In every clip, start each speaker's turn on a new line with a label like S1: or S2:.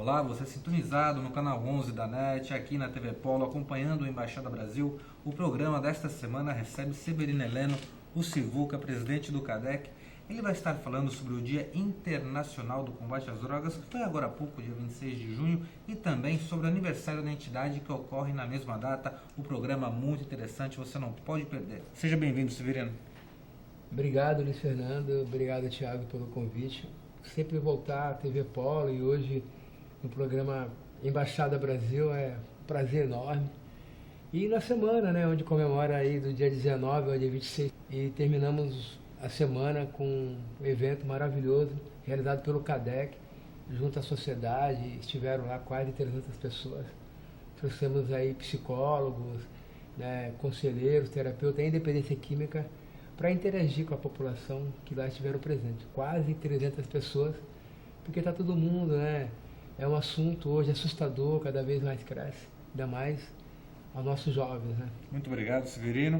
S1: Olá, você é sintonizado no canal 11 da NET, aqui na TV Polo, acompanhando o Embaixada Brasil. O programa desta semana recebe Severino Heleno, o Sivuca, presidente do CADEC. Ele vai estar falando sobre o Dia Internacional do Combate às Drogas, que foi agora há pouco, dia 26 de junho, e também sobre o aniversário da entidade que ocorre na mesma data. O programa muito interessante, você não pode perder. Seja bem-vindo, Severino.
S2: Obrigado, Luiz Fernando. Obrigado, Thiago, pelo convite. Sempre voltar à TV Polo e hoje no programa Embaixada Brasil é um prazer enorme. E na semana, onde comemora aí do dia 19 ao dia 26, e terminamos a semana com um evento maravilhoso realizado pelo CADEC, junto à sociedade. Estiveram lá quase 300 pessoas. Trouxemos aí psicólogos, conselheiros, terapeutas em dependência química para interagir com a população que lá estiveram presentes. Quase 300 pessoas, porque está todo mundo, É um assunto hoje assustador, cada vez mais cresce, ainda mais aos nossos jovens,
S1: Muito obrigado, Severino.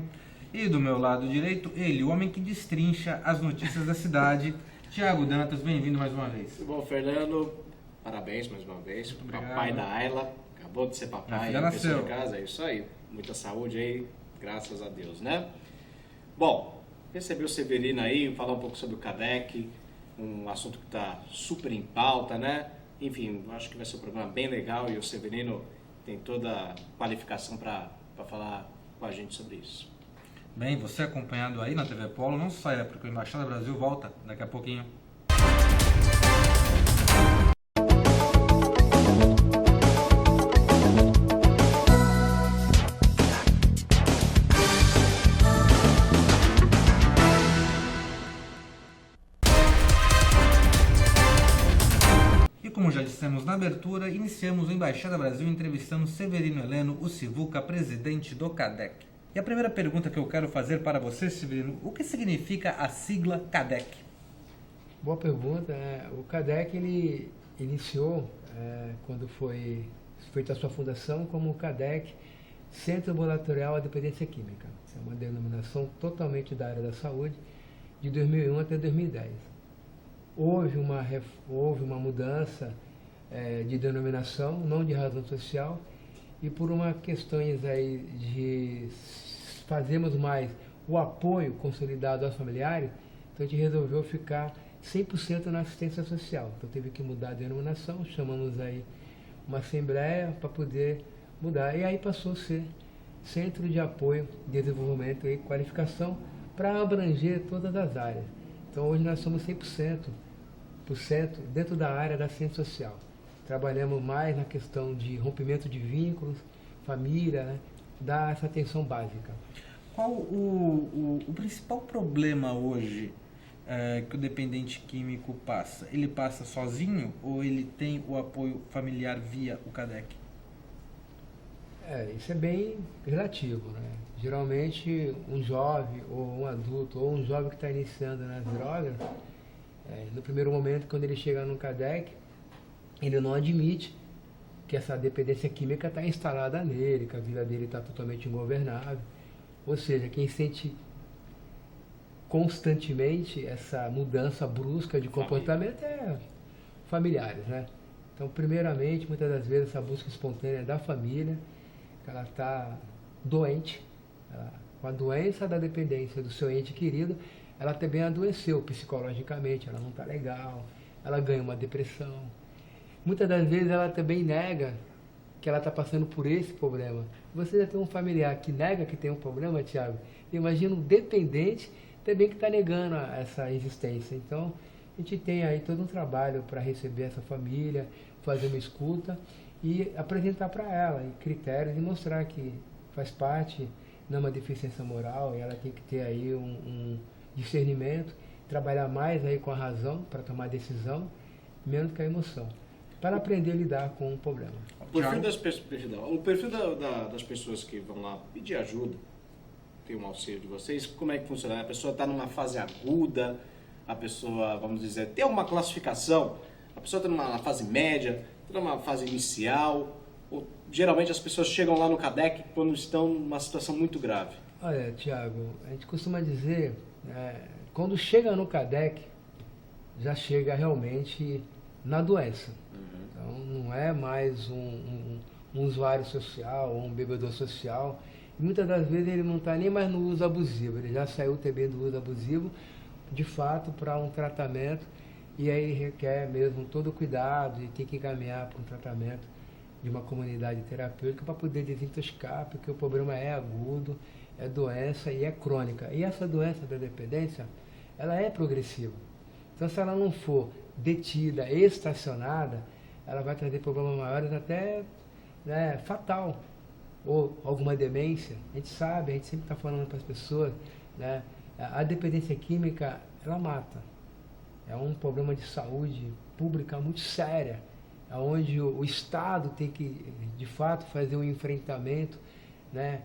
S1: E do meu lado direito, ele, o homem que destrincha as notícias da cidade, Thiago Dantas, bem-vindo mais uma vez.
S3: Tudo bom, Fernando? Parabéns mais uma vez. Papai da Ayla, acabou de ser papai.
S1: Já nasceu.
S3: De casa, é isso aí. Muita saúde aí, graças a Deus, Bom, receber o Severino aí, falar um pouco sobre o CADEC, um assunto que está super em pauta, Enfim, acho que vai ser um programa bem legal e o Severino tem toda a qualificação para falar com a gente sobre isso.
S1: Bem, você acompanhado aí na TV Polo, não saia, porque o Embaixada Brasil volta daqui a pouquinho. Como já dissemos na abertura, iniciamos o Embaixada Brasil entrevistando Severino Heleno, o Sivuca, presidente do CADEC. E a primeira pergunta que eu quero fazer para você, Severino, o que significa a sigla CADEC?
S2: Boa pergunta. O CADEC ele iniciou, quando foi feita a sua fundação, como o CADEC, Centro Ambulatorial à Dependência Química. É uma denominação totalmente da área da saúde, de 2001 até 2010. Houve uma mudança de denominação, não de razão social, e por uma questões aí de fazermos mais o apoio consolidado aos familiares, então a gente resolveu ficar 100% na assistência social. Então teve que mudar a denominação, chamamos aí uma assembleia para poder mudar, e aí passou a ser Centro de Apoio, Desenvolvimento e Qualificação, para abranger todas as áreas. Então hoje nós somos 100% dentro da área da assistência social. Trabalhamos mais na questão de rompimento de vínculos, família, dar essa atenção básica.
S1: Qual o principal problema hoje que o dependente químico passa? Ele passa sozinho ou ele tem o apoio familiar via o CADEC?
S2: Isso é bem relativo, Geralmente um jovem ou um adulto ou um jovem que está iniciando nas drogas, no primeiro momento, quando ele chega no CADEC, ele não admite que essa dependência química está instalada nele, que a vida dele está totalmente ingovernável. Ou seja, quem sente constantemente essa mudança brusca de comportamento é familiares, Então, primeiramente, muitas das vezes, essa busca espontânea da família, que ela está doente, com a doença da dependência do seu ente querido, ela também adoeceu psicologicamente, ela não está legal, ela ganha uma depressão. Muitas das vezes ela também nega que ela está passando por esse problema. Você já tem um familiar que nega que tem um problema, Thiago? Imagina um dependente também que está negando essa existência. Então, a gente tem aí todo um trabalho para receber essa família, fazer uma escuta e apresentar para ela critérios e mostrar que faz parte, não é uma deficiência moral, e ela tem que ter aí um discernimento, trabalhar mais aí com a razão para tomar decisão, menos com a emoção, para aprender a lidar com o problema.
S3: O perfil das pessoas que vão lá pedir ajuda, tem um auxílio de vocês, como é que funciona? A pessoa está numa fase aguda, a pessoa, vamos dizer, tem uma classificação, a pessoa está numa fase média, está numa fase inicial, ou geralmente as pessoas chegam lá no CADEC quando estão numa situação muito grave?
S2: Olha, Thiago, a gente costuma dizer, quando chega no CADEC, já chega realmente na doença. Então, Então não é mais um usuário social ou um bebedor social. E muitas das vezes ele não está nem mais no uso abusivo, ele já saiu também do uso abusivo, de fato, para um tratamento, e aí requer mesmo todo o cuidado e tem que encaminhar para um tratamento de uma comunidade terapêutica para poder desintoxicar, porque o problema é agudo, é doença e é crônica. E essa doença da dependência, ela é progressiva. Então, se ela não for detida, estacionada, ela vai trazer problemas maiores, até, né, fatal, ou alguma demência. A gente sabe, a gente sempre está falando para as pessoas, né, a dependência química, ela mata. É um problema de saúde pública muito séria, onde o Estado tem que, de fato, fazer um enfrentamento, né,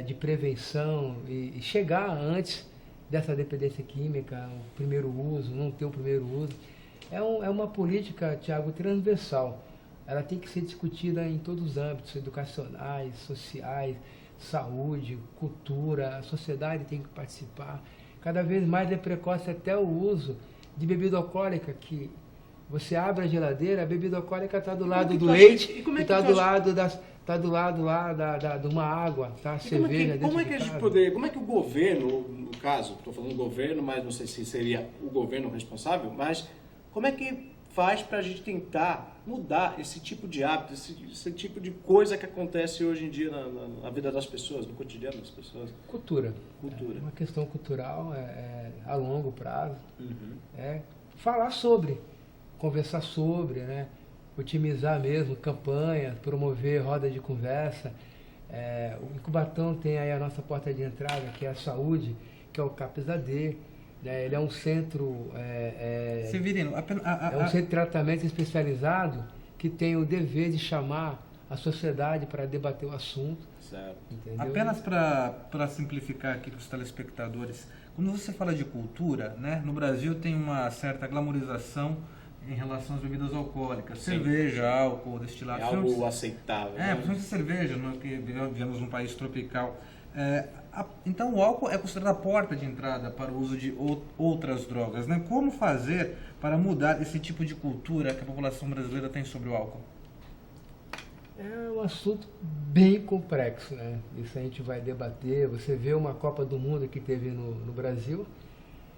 S2: de prevenção e chegar antes dessa dependência química, o primeiro uso, não ter o primeiro uso. É uma política, Tiago, transversal. Ela tem que ser discutida em todos os âmbitos, educacionais, sociais, saúde, cultura, a sociedade tem que participar. Cada vez mais é precoce até o uso de bebida alcoólica, que você abre a geladeira, a bebida alcoólica está do lado do leite e está do lado lá de uma água, tá? Cerveja dentro de casa.
S3: Como é que o governo, no caso, estou falando governo, mas não sei se seria o governo responsável, mas como é que faz para a gente tentar mudar esse tipo de hábito, esse tipo de coisa que acontece hoje em dia na vida das pessoas, no cotidiano das pessoas?
S2: Cultura. É uma questão cultural, a longo prazo. Falar sobre, conversar sobre, né? Otimizar mesmo campanhas, promover roda de conversa. O Cubatão tem aí a nossa porta de entrada, que é a saúde, que é o CAPS-AD. Ele é um centro,
S1: Severino,
S2: um centro de tratamento especializado que tem o dever de chamar a sociedade para debater o assunto.
S3: Certo.
S2: Entendeu?
S1: Apenas para simplificar aqui para os telespectadores, quando você fala de cultura, né, no Brasil tem uma certa glamorização em relação às bebidas alcoólicas, sim, cerveja, álcool, destilado.
S3: É algo aceitável.
S1: Principalmente cerveja, que vivemos num país tropical. Então o álcool é considerado a porta de entrada para o uso de outras drogas, né? Como fazer para mudar esse tipo de cultura que a população brasileira tem sobre o álcool?
S2: É um assunto bem complexo, né? Isso a gente vai debater. Você vê uma Copa do Mundo que teve no Brasil,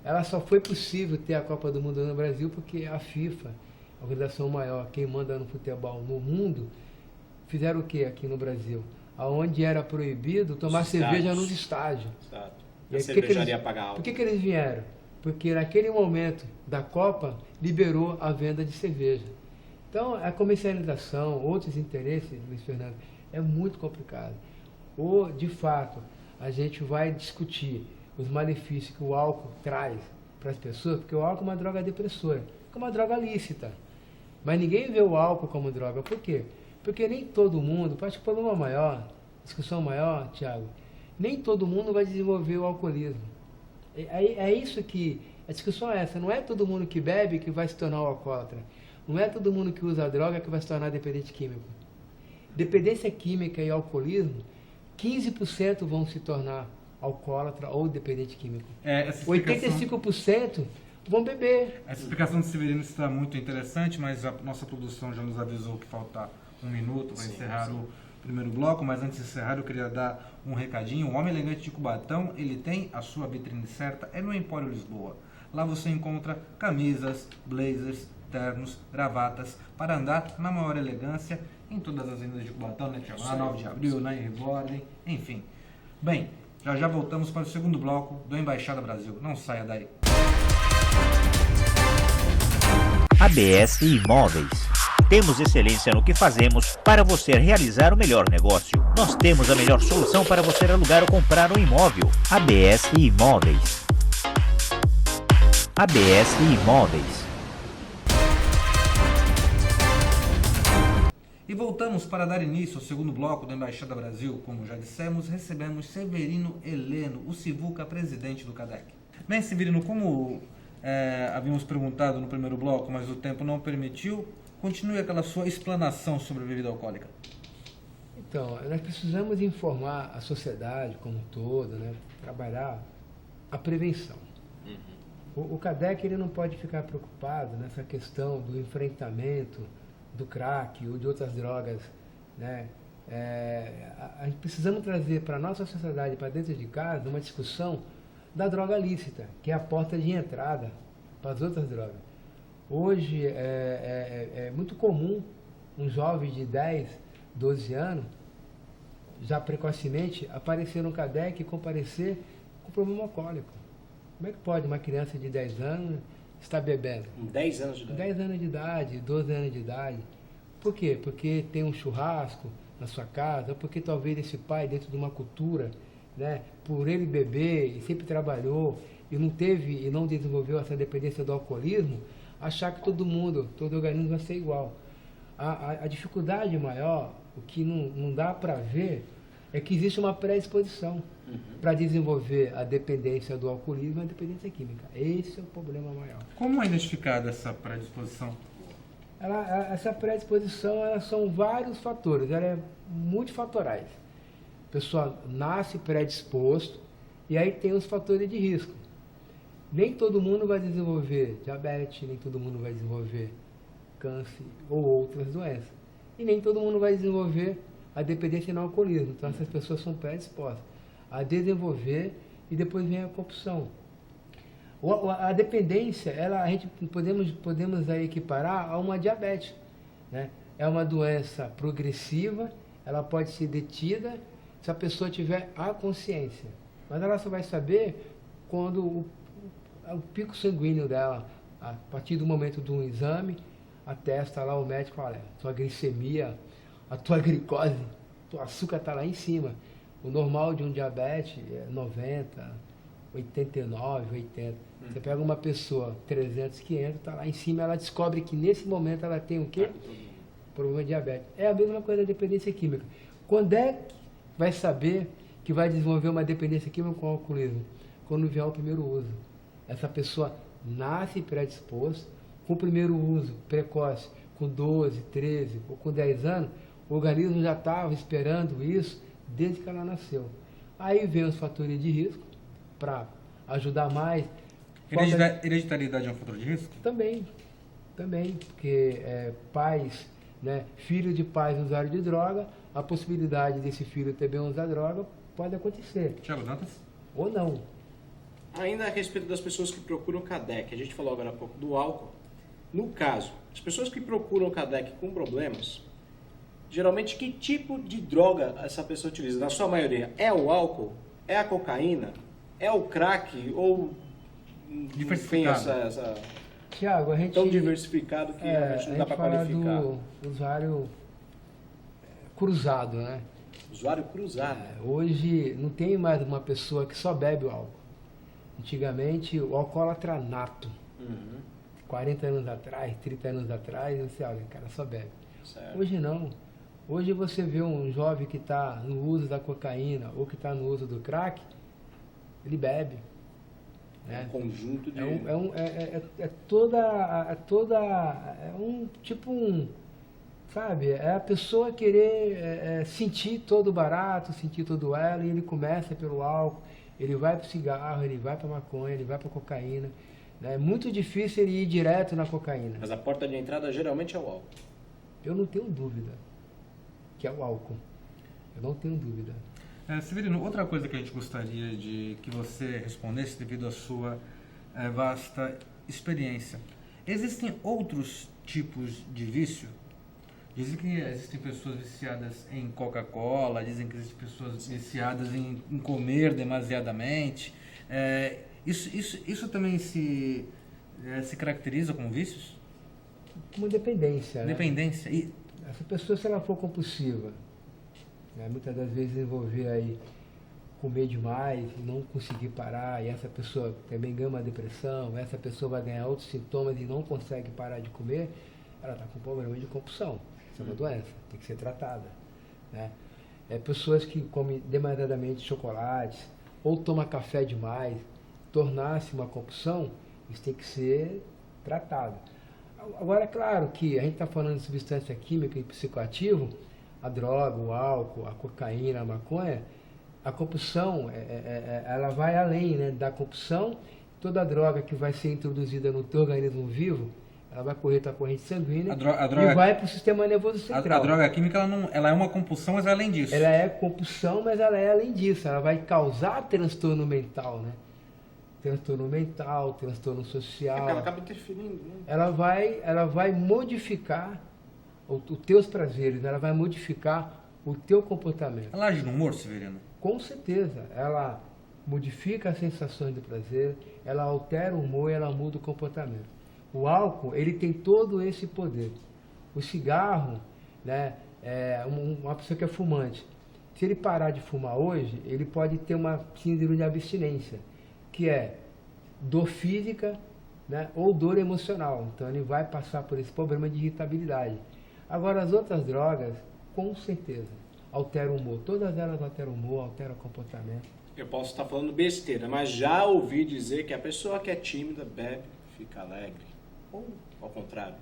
S2: ela só foi possível ter a Copa do Mundo no Brasil porque a FIFA, a organização maior, quem manda no futebol no mundo, fizeram o que aqui no Brasil? Onde era proibido tomar cerveja nos estádios.
S3: Exato.
S2: E
S3: a cervejaria pagar algo.
S2: Por que eles vieram? Porque naquele momento da Copa liberou a venda de cerveja. Então, a comercialização, outros interesses, Luiz Fernando, é muito complicado. Ou, de fato, a gente vai discutir os malefícios que o álcool traz para as pessoas, porque o álcool é uma droga depressora, é uma droga lícita. Mas ninguém vê o álcool como droga. Por quê? Porque nem todo mundo, acho que o problema maior, discussão maior, Tiago, nem todo mundo vai desenvolver o alcoolismo. É isso que, a discussão é essa, não é todo mundo que bebe que vai se tornar um alcoólatra. Não é todo mundo que usa droga que vai se tornar dependente químico. Dependência química e alcoolismo, 15% vão se tornar alcoólatra ou dependente químico. 85% vão beber.
S1: Essa explicação do Severino está muito interessante, mas a nossa produção já nos avisou que falta 1 minuto para encerrar o primeiro bloco, mas antes de encerrar eu queria dar um recadinho. O Homem Elegante de Cubatão, ele tem a sua vitrine certa, é no Empório Lisboa. Lá você encontra camisas, blazers, ternos, gravatas, para andar na maior elegância em todas as vendas de Cubatão, né? Na 9 de abril, na Reborden, enfim. Bem, já voltamos para o segundo bloco do Embaixada Brasil. Não saia daí.
S4: ABS Imóveis. Temos excelência no que fazemos para você realizar o melhor negócio. Nós temos a melhor solução para você alugar ou comprar um imóvel. ABS Imóveis. ABS Imóveis.
S1: E voltamos para dar início ao segundo bloco da Embaixada Brasil. Como já dissemos, recebemos Severino Heleno, o Sivuca, presidente do CADEC. Bem, Severino, como havíamos perguntado no primeiro bloco, mas o tempo não permitiu, continue aquela sua explanação sobre a bebida alcoólica.
S2: Então, nós precisamos informar a sociedade como um todo, né? Trabalhar a prevenção. O CADEC ele não pode ficar preocupado nessa questão do enfrentamento do crack ou de outras drogas, né? A gente precisamos trazer para a nossa sociedade, para dentro de casa, uma discussão da droga lícita, que é a porta de entrada para as outras drogas. Hoje é muito comum um jovem de 10, 12 anos, já precocemente, aparecer no CADEC e comparecer com problema alcoólico. Como é que pode uma criança de 10 anos estar bebendo?
S3: 10 anos de idade?
S2: 10 anos de idade, 12 anos de idade. Por quê? Porque tem um churrasco na sua casa, ou porque talvez esse pai, dentro de uma cultura, né, por ele beber e sempre trabalhou e não teve e não desenvolveu essa dependência do alcoolismo, achar que todo mundo, todo organismo vai ser igual. A dificuldade maior, o que não dá para ver, é que existe uma predisposição para desenvolver a dependência do alcoolismo e a dependência química. Esse é o problema maior.
S1: Como é identificada essa predisposição?
S2: Essa predisposição são vários fatores, ela é multifatoriais. A pessoa nasce predisposto e aí tem os fatores de risco. Nem todo mundo vai desenvolver diabetes, nem todo mundo vai desenvolver câncer ou outras doenças. E nem todo mundo vai desenvolver a dependência no alcoolismo. Então essas pessoas são predispostas a desenvolver e depois vem a compulsão. A dependência, a gente podemos aí equiparar a uma diabetes, né? É uma doença progressiva, ela pode ser detida se a pessoa tiver a consciência. Mas ela só vai saber quando o pico sanguíneo dela, a partir do momento do exame, atesta lá o médico, olha, tua glicemia, a tua glicose, teu açúcar está lá em cima. O normal de um diabetes é 90, 89, 80. Você pega uma pessoa 300, 500, está lá em cima, ela descobre que nesse momento ela tem o quê? Problema de diabetes. É a mesma coisa da dependência química. Quando é que vai saber que vai desenvolver uma dependência química com o alcoolismo? Quando vier o primeiro uso. Essa pessoa nasce predisposta, com o primeiro uso precoce, com 12, 13 ou com 10 anos, o organismo já estava esperando isso desde que ela nasceu. Aí vem os fatores de risco para ajudar mais.
S1: Hereditariedade é um fator de risco?
S2: Também, porque pais, né, filho de pais usuários de droga, a possibilidade desse filho também usar droga pode acontecer.
S1: Thiago Dantas?
S2: Ou não.
S3: Ainda a respeito das pessoas que procuram o CADEC, a gente falou agora há pouco do álcool. No caso, as pessoas que procuram o CADEC com problemas, geralmente que tipo de droga essa pessoa utiliza? Na sua maioria, é o álcool? É a cocaína? É o crack? Ou
S1: diversificado?
S2: Tiago, a gente
S3: tão diversificado que realmente não dá para qualificar.
S2: Do usuário cruzado, né?
S3: Usuário cruzado.
S2: Hoje não tem mais uma pessoa que só bebe o álcool. Antigamente, o alcoólatra nato. 40 anos atrás, 30 anos atrás, você olha, o cara só bebe.
S3: Certo.
S2: Hoje não. Hoje você vê um jovem que está no uso da cocaína ou que está no uso do crack, ele bebe.
S3: É um conjunto de...
S2: Sabe, é a pessoa querer sentir todo o barato, sentir todo o elo, e ele começa pelo álcool, ele vai para o cigarro, ele vai para a maconha, ele vai para a cocaína. É muito difícil ele ir direto na cocaína.
S3: Mas a porta de entrada geralmente é o álcool.
S2: Eu não tenho dúvida que é o álcool. Eu não tenho dúvida.
S1: Severino, outra coisa que a gente gostaria de que você respondesse devido à sua vasta experiência. Existem outros tipos de vício? Dizem que existem pessoas viciadas em Coca-Cola, dizem que existem pessoas viciadas em comer demasiadamente. Isso também se caracteriza como vícios?
S2: Como dependência. Né?
S1: Dependência. E
S2: essa pessoa, se ela for compulsiva, né, muitas das vezes envolver aí comer demais e não conseguir parar, e essa pessoa também ganha uma depressão, essa pessoa vai ganhar outros sintomas e não consegue parar de comer, ela está com problema de compulsão. Isso é uma doença, tem que ser tratada. Né? Pessoas que comem demasiadamente chocolates ou tomam café demais, tornar-se uma compulsão, isso tem que ser tratado. Agora, é claro que a gente está falando de substância química e psicoativo, a droga, o álcool, a cocaína, a maconha, a compulsão, ela vai além, né, da compulsão. Toda droga que vai ser introduzida no teu organismo vivo, ela vai correr tua corrente sanguínea
S1: A droga,
S2: e vai para o sistema nervoso central.
S1: A droga química ela é uma compulsão, mas além disso.
S2: Ela é compulsão, mas ela é além disso. Ela vai causar transtorno mental, né? Transtorno mental, transtorno social.
S3: Ela acaba interferindo, né?
S2: Ela vai modificar os teus prazeres, né? Ela vai modificar o teu comportamento.
S1: Ela age no humor, Severino?
S2: Com certeza. Ela modifica as sensações de prazer, ela altera o humor e ela muda o comportamento. O álcool, ele tem todo esse poder. O cigarro, né? Uma pessoa que é fumante, se ele parar de fumar hoje, ele pode ter uma síndrome de abstinência, que é dor física, né, ou dor emocional. Então ele vai passar por esse problema de irritabilidade. Agora as outras drogas, com certeza, alteram o humor. Todas elas alteram o humor, alteram o comportamento.
S3: Eu posso estar falando besteira, mas já ouvi dizer que a pessoa que é tímida bebe, fica alegre. Ou ao contrário.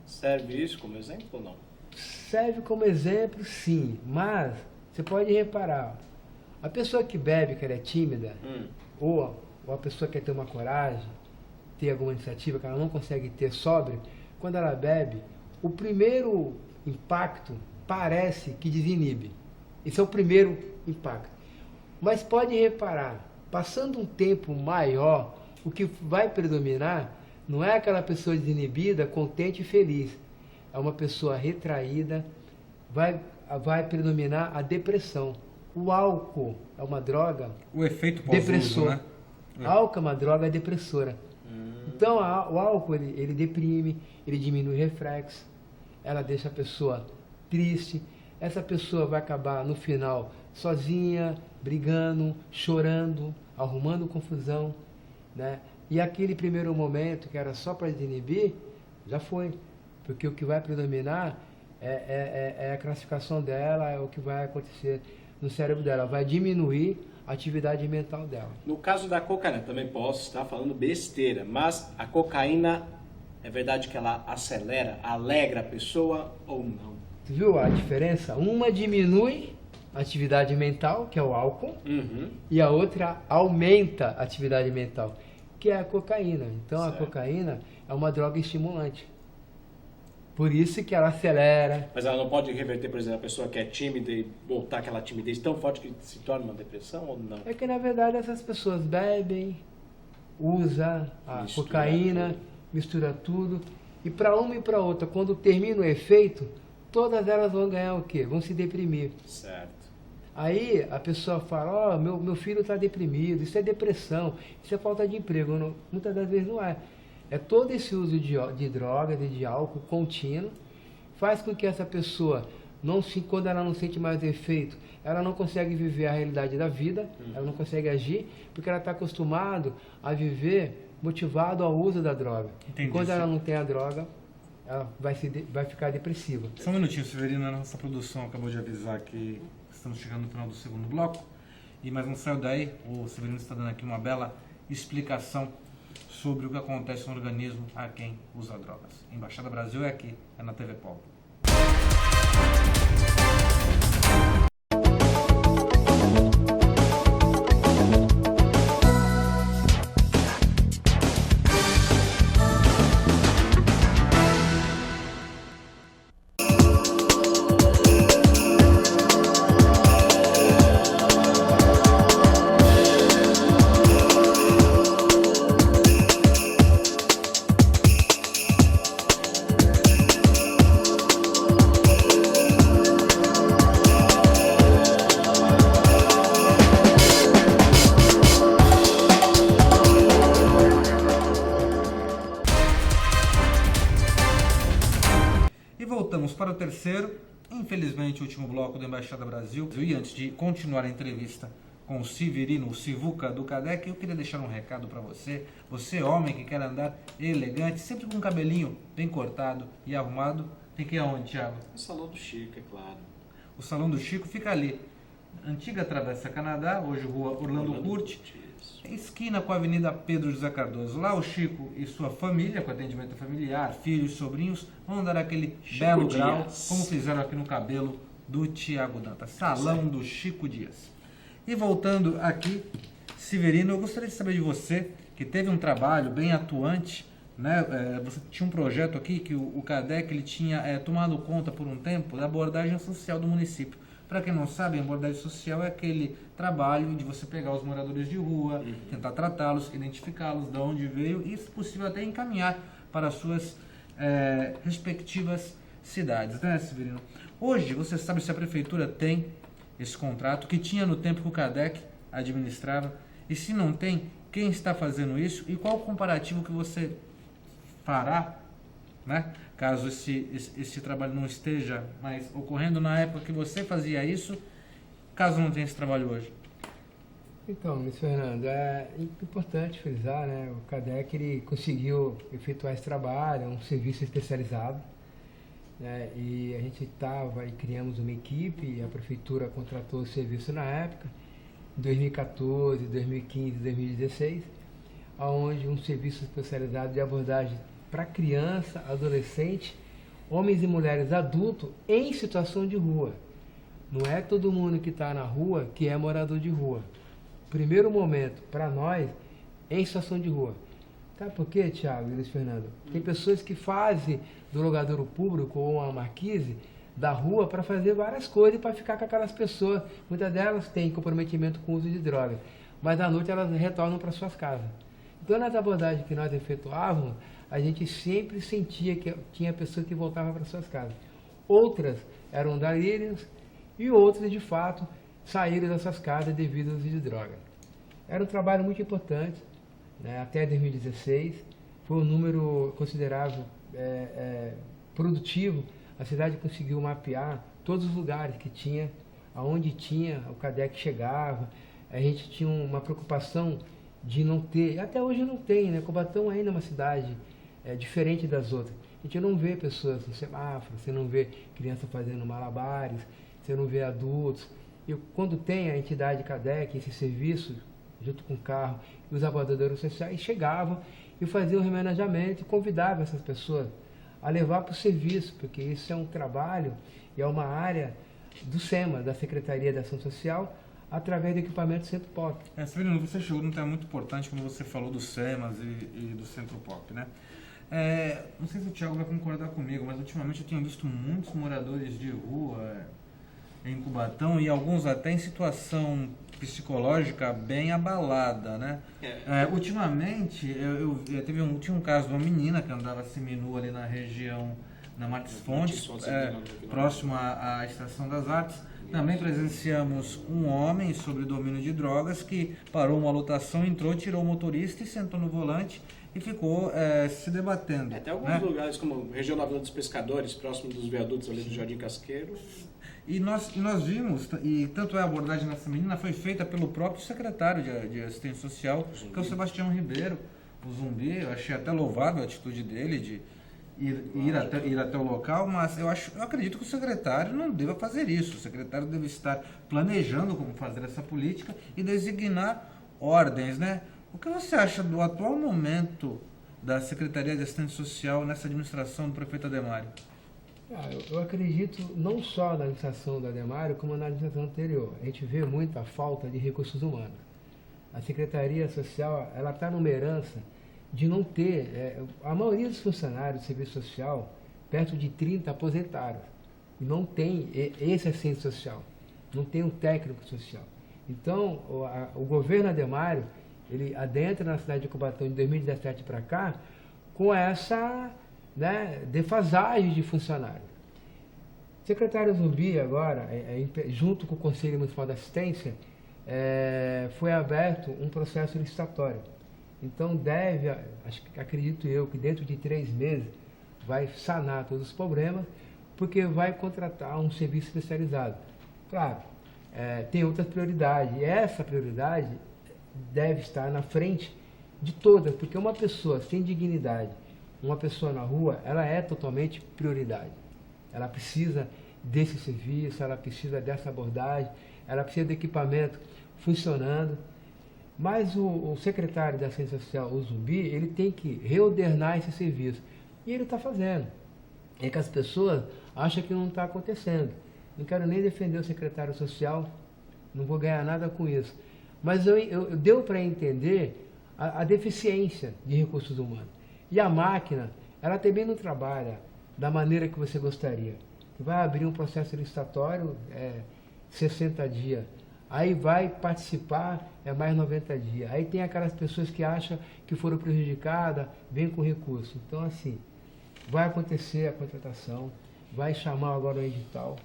S3: Serve isso como exemplo ou não?
S2: Serve como exemplo, sim. Mas você pode reparar, a pessoa que bebe, que ela é tímida, ou a pessoa que quer ter uma coragem, ter alguma iniciativa que ela não consegue ter sóbria, quando ela bebe, o primeiro impacto parece que desinibe. Esse é o primeiro impacto. Mas pode reparar, passando um tempo maior, o que vai predominar não é aquela pessoa desinibida, contente e feliz. É uma pessoa retraída, vai predominar a depressão. O álcool é uma droga
S1: o efeito pós-uso, né?
S2: Álcool é uma droga depressora. Então o álcool ele deprime, ele diminui o reflexo, ela deixa a pessoa triste. Essa pessoa vai acabar no final sozinha, brigando, chorando, arrumando confusão, né? E aquele primeiro momento que era só para desinibir, já foi. Porque o que vai predominar é a classificação dela, é o que vai acontecer no cérebro dela. Vai diminuir a atividade mental dela.
S3: No caso da cocaína, também posso estar falando besteira, mas a cocaína, é verdade que ela acelera, alegra a pessoa ou não?
S2: Tu viu a diferença? Uma diminui a atividade mental, que é o álcool, e a outra aumenta a atividade mental, que é a cocaína. Então certo. A cocaína é uma droga estimulante. Por isso que ela acelera.
S3: Mas ela não pode reverter, por exemplo, a pessoa que é tímida e voltar aquela timidez tão forte que se torna uma depressão ou não?
S2: É que na verdade essas pessoas bebem, usam a cocaína, mistura tudo. E para uma e para outra, quando termina o efeito, todas elas vão ganhar o quê? Vão se deprimir.
S3: Certo.
S2: Aí a pessoa fala, meu filho está deprimido, isso é depressão, isso é falta de emprego. Não, muitas das vezes não é. É todo esse uso de drogas e de álcool contínuo, faz com que essa pessoa, quando ela não sente mais efeito, ela não consegue viver a realidade da vida, ela não consegue agir, porque ela está acostumada a viver motivado ao uso da droga.
S1: Entendi.
S2: E quando ela não tem a droga, ela vai ficar depressiva.
S1: Só um minutinho, Severino, a nossa produção acabou de avisar que estamos chegando no final do segundo bloco, mas não saiu daí, o Severino está dando aqui uma bela explicação sobre o que acontece no organismo a quem usa drogas. Embaixada Brasil é aqui, é na TV Polo. Voltamos para o terceiro, infelizmente, último bloco do Embaixada Brasil. E antes de continuar a entrevista com o Severino, o Sivuca do Cadec, eu queria deixar um recado para você. Você, homem que quer andar elegante, sempre com o cabelinho bem cortado e arrumado, tem que ir aonde, Thiago?
S3: O Salão do Chico, é claro.
S1: O Salão do Chico fica ali, antiga Travessa Canadá, hoje rua Orlando Curti, esquina com a Avenida Pedro José Cardoso. Lá o Chico e sua família, com atendimento familiar, filhos, sobrinhos, vão dar aquele Chico belo Dias. Grau, como fizeram aqui no cabelo do Tiago Dantas. Salão do Chico Dias. E voltando aqui, Severino, eu gostaria de saber de você, que teve um trabalho bem atuante né? Você tinha um projeto aqui que o CADEC ele tinha tomado conta por um tempo da abordagem social do município. Para quem não sabe, a abordagem social é aquele trabalho de você pegar os moradores de rua, tentar tratá-los, identificá-los, de onde veio e, se possível, até encaminhar para as suas respectivas cidades, né, Severino? Hoje, você sabe se a prefeitura tem esse contrato, que tinha no tempo que o CADEC administrava, e se não tem, quem está fazendo isso e qual o comparativo que você fará, né, caso esse trabalho não esteja mais ocorrendo na época que você fazia isso, caso não tenha esse trabalho hoje?
S2: Então, Luiz Fernando, é importante frisar, né? O CADEC ele conseguiu efetuar esse trabalho, é um serviço especializado, né? E a gente estava e criamos uma equipe, e a prefeitura contratou o serviço na época, em 2014, 2015, 2016, onde um serviço especializado de abordagem para criança, adolescente, homens e mulheres adultos em situação de rua. Não é todo mundo que está na rua que é morador de rua. Primeiro momento, para nós, em situação de rua. Sabe por quê, Thiago e Luiz Fernando? Tem pessoas que fazem do logadouro público ou uma marquise da rua para fazer várias coisas e para ficar com aquelas pessoas. Muitas delas têm comprometimento com o uso de drogas, mas à noite elas retornam para suas casas. Então, nas abordagens que nós efetuávamos, a gente sempre sentia que tinha pessoas que voltavam para suas casas. Outras eram andarilhas e outras, de fato, saíram das suas casas devido ao uso de droga. Era um trabalho muito importante, né? Até 2016, foi um número considerável produtivo. A cidade conseguiu mapear todos os lugares que tinha, aonde tinha, o CADEC chegava. A gente tinha uma preocupação de não ter, até hoje não tem, né? Cubatão ainda é uma cidade diferente das outras. A gente não vê pessoas no semáforo, você não vê crianças fazendo malabares, você não vê adultos. E quando tem a entidade CADEC, esse serviço, junto com o carro, e os abordadores sociais chegavam e faziam o remanejamento e convidavam essas pessoas a levar para o serviço, porque isso é um trabalho e é uma área do SEMA, da Secretaria de Ação Social, através do equipamento Centro Pop.
S1: Severino, você chegou num tema muito importante quando você falou do SEMAS e do Centro Pop, né? Não sei se o Thiago vai concordar comigo, mas ultimamente eu tenho visto muitos moradores de rua em Cubatão e alguns até em situação psicológica bem abalada, né? Ultimamente, tinha um caso de uma menina que andava seminua ali na região, na Martins Fontes, próximo à Estação das Artes. Também presenciamos um homem sobre domínio de drogas que parou uma lotação, entrou, tirou o motorista e sentou no volante e ficou se debatendo.
S3: Tem alguns lugares, como região da Vila dos Pescadores, próximo dos viadutos ali do Jardim Casqueiro.
S1: E nós vimos, e tanto a abordagem dessa menina foi feita pelo próprio secretário de Assistência Social, que é o Sebastião Ribeiro, o Zumbi. Eu achei até louvável a atitude dele de ir até o local, mas eu acredito que o secretário não deva fazer isso. O secretário deve estar planejando como fazer essa política e designar ordens, né? O que você acha do atual momento da Secretaria de Assistência Social nessa administração do prefeito Ademário?
S2: Eu acredito não só na administração do Ademário, como na administração anterior. A gente vê muito a falta de recursos humanos. A Secretaria Social está numa herança de não ter, a maioria dos funcionários do Serviço Social, perto de 30 aposentaram, e não tem esse assistente social, não tem um técnico social. Então, o governo Ademário, ele adentra na cidade de Cubatão de 2017 para cá, com essa defasagem de funcionários. O secretário Zumbi agora, junto com o Conselho Municipal de Assistência, foi aberto um processo licitatório. Então acredito eu, que dentro de 3 meses vai sanar todos os problemas, porque vai contratar um serviço especializado. Claro, tem outras prioridades, e essa prioridade deve estar na frente de todas, porque uma pessoa sem dignidade, uma pessoa na rua, ela é totalmente prioridade. Ela precisa desse serviço, ela precisa dessa abordagem, ela precisa de equipamento funcionando. Mas o secretário da Assistência Social, o Zumbi, ele tem que reordenar esse serviço. E ele está fazendo. É que as pessoas acham que não está acontecendo. Não quero nem defender o secretário social, não vou ganhar nada com isso. Mas eu deu para entender a deficiência de recursos humanos. E a máquina, ela também não trabalha da maneira que você gostaria. Você vai abrir um processo licitatório, 60 dias. Aí vai participar, mais 90 dias. Aí tem aquelas pessoas que acham que foram prejudicadas, vêm com recurso. Então, assim, vai acontecer a contratação, vai chamar agora o edital.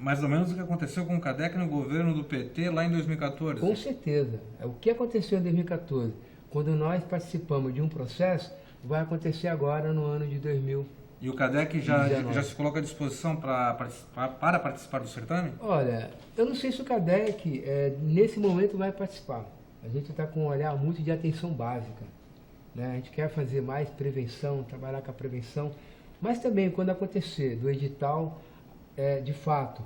S1: Mais ou menos o que aconteceu com o CADEC no governo do PT lá em 2014.
S2: Com certeza. O que aconteceu em 2014? Quando nós participamos de um processo, vai acontecer agora no ano de 2000.
S1: E o CADEC já se coloca à disposição para participar do certame?
S2: Olha, eu não sei se o CADEC, nesse momento, vai participar. A gente está com um olhar muito de atenção básica, né? A gente quer fazer mais prevenção, trabalhar com a prevenção, mas também, quando acontecer do edital, de fato,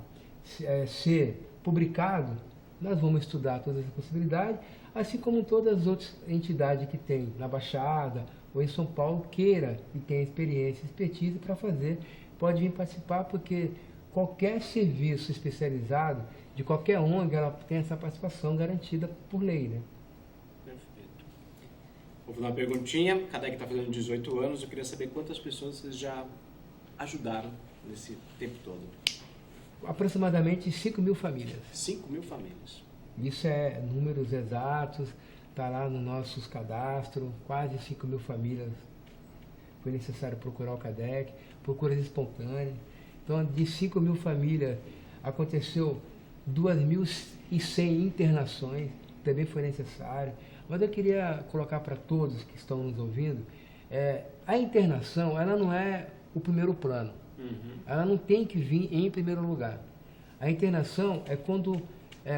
S2: ser publicado, nós vamos estudar todas as possibilidades, assim como todas as outras entidades que tem na Baixada ou em São Paulo queira e tenha experiência, expertise para fazer, pode vir participar, porque qualquer serviço especializado de qualquer ONG, ela tem essa participação garantida por lei, né?
S3: Perfeito. Vou fazer uma perguntinha. O CADEC está fazendo 18 anos, eu queria saber quantas pessoas vocês já ajudaram nesse tempo todo.
S2: Aproximadamente 5.000 famílias.
S3: 5.000 famílias.
S2: Isso é números exatos, está lá nos nossos cadastros, quase 5.000 famílias. Foi necessário procurar o CADEC, procuras espontâneas. Então, de 5.000 famílias, aconteceu 2.100 internações, também foi necessário. Mas eu queria colocar para todos que estão nos ouvindo, a internação, ela não é o primeiro plano. Ela não tem que vir em primeiro lugar. A internação é quando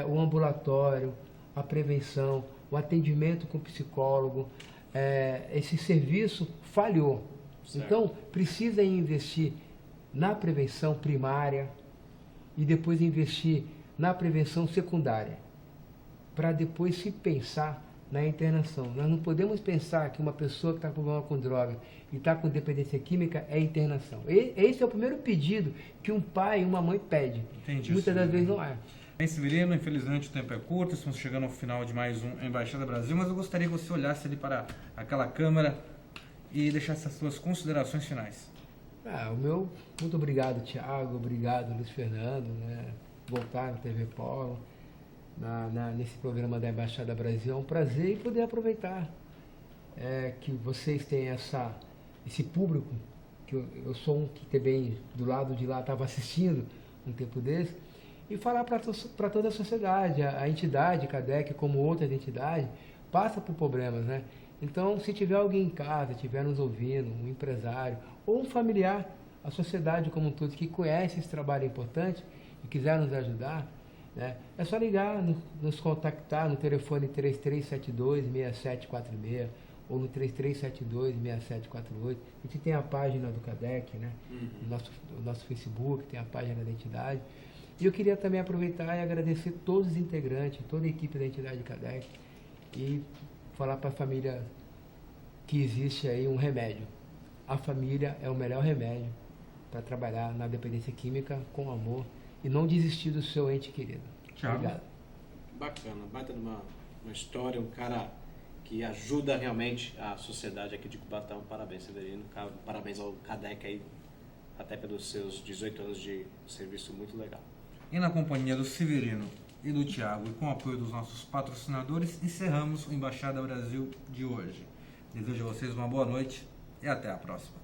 S2: o ambulatório, a prevenção, o atendimento com o psicólogo, esse serviço falhou. Certo. Então, precisa investir na prevenção primária e depois investir na prevenção secundária, para depois se pensar na internação. Nós não podemos pensar que uma pessoa que está com problema com droga e está com dependência química é internação. Esse é o primeiro pedido que um pai e uma mãe pedem.
S1: Entendi.
S2: Muitas das vezes não é.
S1: Bem, Severino, infelizmente o tempo é curto, estamos chegando ao final de mais um Embaixada Brasil, mas eu gostaria que você olhasse ali para aquela câmera e deixasse as suas considerações finais.
S2: Muito obrigado, Thiago, obrigado, Luiz Fernando, né? Voltar na TV Polo, nesse programa da Embaixada Brasil, é um prazer e poder aproveitar que vocês têm esse público, que eu sou um que também do lado de lá estava assistindo um tempo desse, e falar para toda a sociedade, a entidade CADEC, como outras entidades, passa por problemas, né? Então, se tiver alguém em casa, estiver nos ouvindo, um empresário ou um familiar, a sociedade como um todo que conhece esse trabalho importante e quiser nos ajudar, né, é só ligar, nos contactar no telefone 3372-6746 ou no 3372-6748. A gente tem a página do CADEC, né? O nosso Facebook, tem a página da entidade. E eu queria também aproveitar e agradecer todos os integrantes, toda a equipe da entidade CADEC e falar para a família que existe aí um remédio. A família é o melhor remédio para trabalhar na dependência química com amor e não desistir do seu ente querido.
S1: Tchau.
S2: Obrigado.
S3: Bacana, baita uma história, um cara que ajuda realmente a sociedade aqui de Cubatão. Parabéns, Severino. Parabéns ao CADEC aí, até pelos seus 18 anos de serviço muito legal.
S1: E na companhia do Severino e do Thiago e com o apoio dos nossos patrocinadores, encerramos o Embaixada Brasil de hoje. Desejo a vocês uma boa noite e até a próxima.